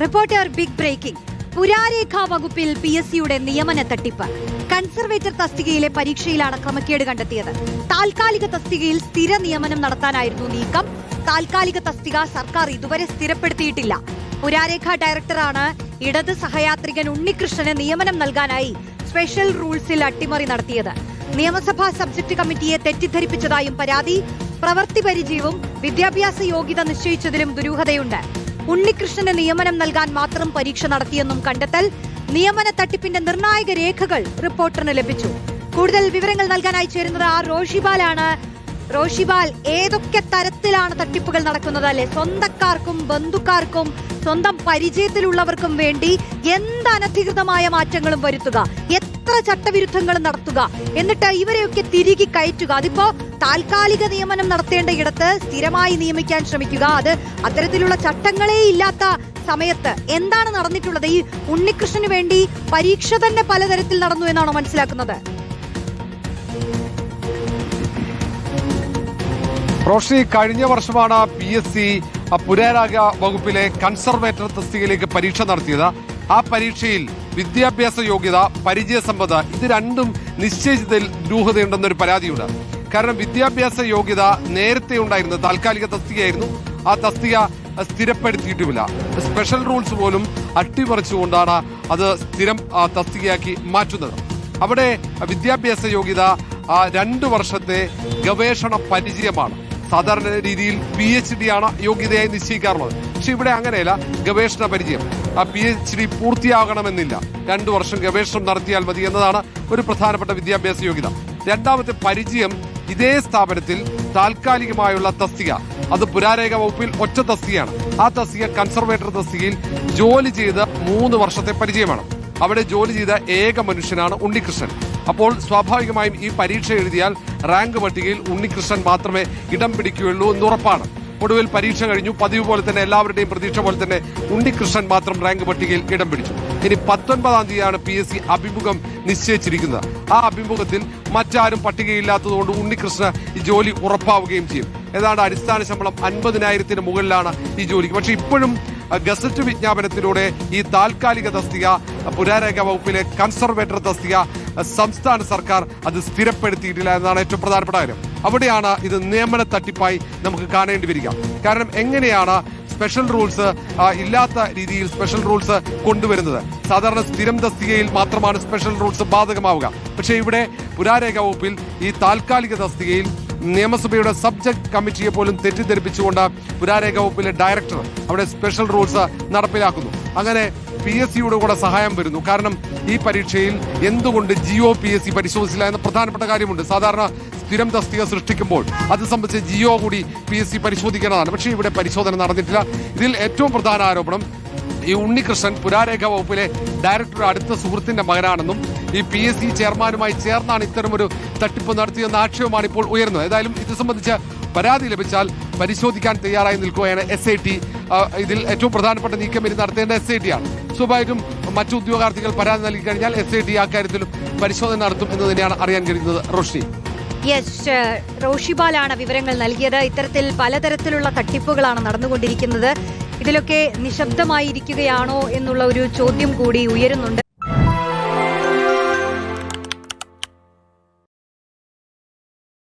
Reporter big breaking. പുരാരേഖാ വകുപ്പിൽ PSCയുടെ നിയമന തട്ടിപ്പ്. കൺസർവേറ്റർ തസ്തികയിലെ പരീക്ഷയിലാണ് ക്രമക്കേട് കണ്ടെത്തിയത്. താൽക്കാലിക തസ്തികയിൽ സ്ഥിര നിയമനം നടത്താനായിരുന്നു നീക്കം. താൽക്കാലിക തസ്തിക സർക്കാർ ഇതുവരെ സ്ഥിരപ്പെടുത്തിയിട്ടില്ല. പുരാരേഖാ ഡയറക്ടറാണ് ഇടത് സഹയാത്രികൻ ഉണ്ണികൃഷ്ണന് നിയമനം നൽകാനായി സ്പെഷ്യൽ റൂൾസിൽ അട്ടിമറി നടത്തിയത്. നിയമസഭാ സബ്ജക്ട് കമ്മിറ്റിയെ തെറ്റിദ്ധരിപ്പിച്ചതായും പരാതി. പ്രവൃത്തി പരിചയവും വിദ്യാഭ്യാസ യോഗ്യത നിശ്ചയിച്ചതിലും ദുരൂഹതയുണ്ട്. ഉണ്ണികൃഷ്ണന് നിയമനം നൽകാൻ മാത്രം പരീക്ഷ നടത്തിയെന്നും കണ്ടെത്തൽ. നിയമന തട്ടിപ്പിന്റെ നിർണായക രേഖകൾ റിപ്പോർട്ടറിന് ലഭിച്ചു. കൂടുതൽ വിവരങ്ങൾ നൽകാനായി ചേരുന്നത് റോഷിബാലാണ്. റോഷിബാൽ, ഏതൊക്കെ തരത്തിലാണ് തട്ടിപ്പുകൾ നടക്കുന്നത്? അല്ലെ, സ്വന്തക്കാർക്കും ബന്ധുക്കാർക്കും സ്വന്തം പരിചയത്തിലുള്ളവർക്കും വേണ്ടി എന്ത് അനധികൃതമായ മാറ്റങ്ങളും വരുത്തുക, എത്ര ചട്ടവിരുദ്ധങ്ങളും നടത്തുക, എന്നിട്ട് ഇവരെയൊക്കെ തിരികെ കയറ്റുക. അതിപ്പോ താൽക്കാലിക നിയമനം നടത്തേണ്ട ഇടത്ത് സ്ഥിരമായി നിയമിക്കാൻ ശ്രമിക്കുക. അത് അത്തരത്തിലുള്ള ചട്ടങ്ങളേ ഇല്ലാത്ത സമയത്ത് എന്താണ് നടന്നിട്ടുള്ളത്? ഈ ഉണ്ണികൃഷ്ണന് വേണ്ടി പരീക്ഷ തന്നെ പലതരത്തിൽ നടന്നു എന്നാണോ മനസ്സിലാക്കുന്നത്? റോഷി, കഴിഞ്ഞ വർഷമാണ് PSC പുരാരേഖാ വകുപ്പിലെ കൺസർവേറ്റർ തസ്തികയിലേക്ക് പരീക്ഷ നടത്തിയത്. ആ പരീക്ഷയിൽ വിദ്യാഭ്യാസ യോഗ്യത, പരിചയസമ്പത്ത് ഇത് രണ്ടും നിശ്ചയിച്ചതിൽ ദുരൂഹതയുണ്ടെന്നൊരു പരാതിയുണ്ട്. കാരണം വിദ്യാഭ്യാസ യോഗ്യത നേരത്തെ ഉണ്ടായിരുന്ന താൽക്കാലിക തസ്തികയായിരുന്നു. ആ തസ്തിക സ്ഥിരപ്പെടുത്തിയിട്ടുമില്ല. സ്പെഷ്യൽ റൂൾസ് പോലും അട്ടിമറിച്ചുകൊണ്ടാണ് അത് സ്ഥിരം തസ്തികയാക്കി മാറ്റുന്നത്. അവിടെ വിദ്യാഭ്യാസ യോഗ്യത 2 വർഷത്തെ ഗവേഷണ പരിചയമാണ്. സാധാരണ രീതിയിൽ PhD ആണ് യോഗ്യതയായി നിശ്ചയിക്കാറുള്ളത്. പക്ഷെ ഇവിടെ അങ്ങനെയല്ല. ഗവേഷണ പരിചയം, PhD പൂർത്തിയാകണമെന്നില്ല. 2 വർഷം ഗവേഷണം നടത്തിയാൽ മതി എന്നതാണ് ഒരു പ്രധാനപ്പെട്ട വിദ്യാഭ്യാസ യോഗ്യത. രണ്ടാമത്തെ പരിചയം ഇതേ സ്ഥാപനത്തിൽ താൽക്കാലികമായുള്ള തസ്തിക, അത് പുരാരേഖാ വകുപ്പിൽ ഒറ്റ തസ്തികയാണ്. ആ തസ്തിക കൺസർവേറ്റർ തസ്തികയിൽ ജോലി ചെയ്ത് 3 വർഷത്തെ പരിചയമാണ്. അവിടെ ജോലി ചെയ്ത ഏക മനുഷ്യനാണ് ഉണ്ണികൃഷ്ണൻ. അപ്പോൾ സ്വാഭാവികമായും ഈ പരീക്ഷ എഴുതിയാൽ റാങ്ക് പട്ടികയിൽ ഉണ്ണികൃഷ്ണൻ മാത്രമേ ഇടം പിടിക്കുകയുള്ളൂ എന്ന് ഉറപ്പാണ്. ഒടുവിൽ പരീക്ഷ കഴിഞ്ഞു. പതിവ് പോലെ തന്നെ എല്ലാവരുടെയും പ്രതീക്ഷ പോലെ തന്നെ ഉണ്ണികൃഷ്ണൻ മാത്രം റാങ്ക് പട്ടികയിൽ ഇടം പിടിച്ചു. ഇനി 19-ാം തീയതിയാണ് PSC അഭിമുഖം നിശ്ചയിച്ചിരിക്കുന്നത്. ആ അഭിമുഖത്തിൽ മറ്റാരും പട്ടികയില്ലാത്തതുകൊണ്ട് ഉണ്ണികൃഷ്ണന് ഈ ജോലി ഉറപ്പാവുകയും ചെയ്യും. ഏതാണ്ട് അടിസ്ഥാന ശമ്പളം 50,000-ന് മുകളിലാണ് ഈ ജോലിക്ക്. പക്ഷെ ഇപ്പോഴും ഗസറ്റ് വിജ്ഞാപനത്തിലൂടെ ഈ താൽക്കാലിക തസ്തിക, പുരാരേഖാ വകുപ്പിലെ കൺസർവേറ്റർ തസ്തിക സംസ്ഥാന സർക്കാർ അത് സ്ഥിരപ്പെടുത്തിയിട്ടില്ല എന്നതാണ് ഏറ്റവും പ്രധാനപ്പെട്ട കാര്യം. അവിടെയാണ് ഇത് നിയമന തട്ടിപ്പായി നമുക്ക് കാണേണ്ടി വരിക. കാരണം എങ്ങനെയാണ് സ്പെഷ്യൽ റൂൾസ് ഇല്ലാത്ത രീതിയിൽ സ്പെഷ്യൽ റൂൾസ് കൊണ്ടുവരുന്നത്? സാധാരണ സ്ഥിരം തസ്തികയിൽ മാത്രമാണ് സ്പെഷ്യൽ റൂൾസ് ബാധകമാവുക. പക്ഷേ ഇവിടെ പുരാരേഖാ വകുപ്പിൽ ഈ താൽക്കാലിക തസ്തികയിൽ നിയമസഭയുടെ സബ്ജക്ട് കമ്മിറ്റിയെ പോലും തെറ്റിദ്ധരിപ്പിച്ചുകൊണ്ട് പുരാരേഖാ വകുപ്പിലെ ഡയറക്ടർ അവിടെ സ്പെഷ്യൽ റൂൾസ് നടപ്പിലാക്കുന്നു. അങ്ങനെ PSCയുടെ കൂടെ സഹായം വരുന്നു. കാരണം ഈ പരീക്ഷയിൽ എന്തുകൊണ്ട് GO-PSC പരിശോധിച്ചില്ല എന്ന പ്രധാനപ്പെട്ട കാര്യമുണ്ട്. സാധാരണ സ്ഥിരം തസ്തിക സൃഷ്ടിക്കുമ്പോൾ അത് സംബന്ധിച്ച് GO കൂടി PSC പരിശോധിക്കേണ്ടതാണ്. പക്ഷേ ഇവിടെ പരിശോധന നടന്നിട്ടില്ല. ഇതിൽ ഏറ്റവും പ്രധാന ആരോപണം ഈ ഉണ്ണികൃഷ്ണൻ പുരാരേഖാ വകുപ്പിലെ ഡയറക്ടറുടെ അടുത്ത സുഹൃത്തിന്റെ മകനാണെന്നും ഈ PSC ചെയർമാനുമായി ചേർന്നാണ് ഇത്തരമൊരു തട്ടിപ്പ് നടത്തിയെന്ന ആക്ഷേപമാണ് ഇപ്പോൾ ഉയർന്നത്. ഏതായാലും ഇത് സംബന്ധിച്ച് പരാതി ലഭിച്ചാൽ പരിശോധിക്കാൻ തയ്യാറായി നിൽക്കുകയാണ് SIT. ഇതിൽ ഏറ്റവും പ്രധാനപ്പെട്ട നീക്കം ഇനി നടത്തേണ്ട SIT ആണ്. സ്വാഭാവികം മറ്റു ഉദ്യോഗാർത്ഥികൾ പരാതി നൽകി കഴിഞ്ഞാൽ SIT അക്കാര്യത്തിലും പരിശോധന നടത്തും എന്ന് തന്നെയാണ് അറിയാൻ കഴിയുന്നത്. റോഷ്നി. യെസ്, റോഷിബാലാണ് വിവരങ്ങൾ നൽകിയത്. ഇത്തരത്തിൽ പലതരത്തിലുള്ള തട്ടിപ്പുകളാണ് നടന്നുകൊണ്ടിരിക്കുന്നത്. ഇതിലൊക്കെ നിശബ്ദമായിരിക്കുകയാണോ എന്നുള്ള ഒരു ചോദ്യം കൂടി ഉയരുന്നുണ്ട്.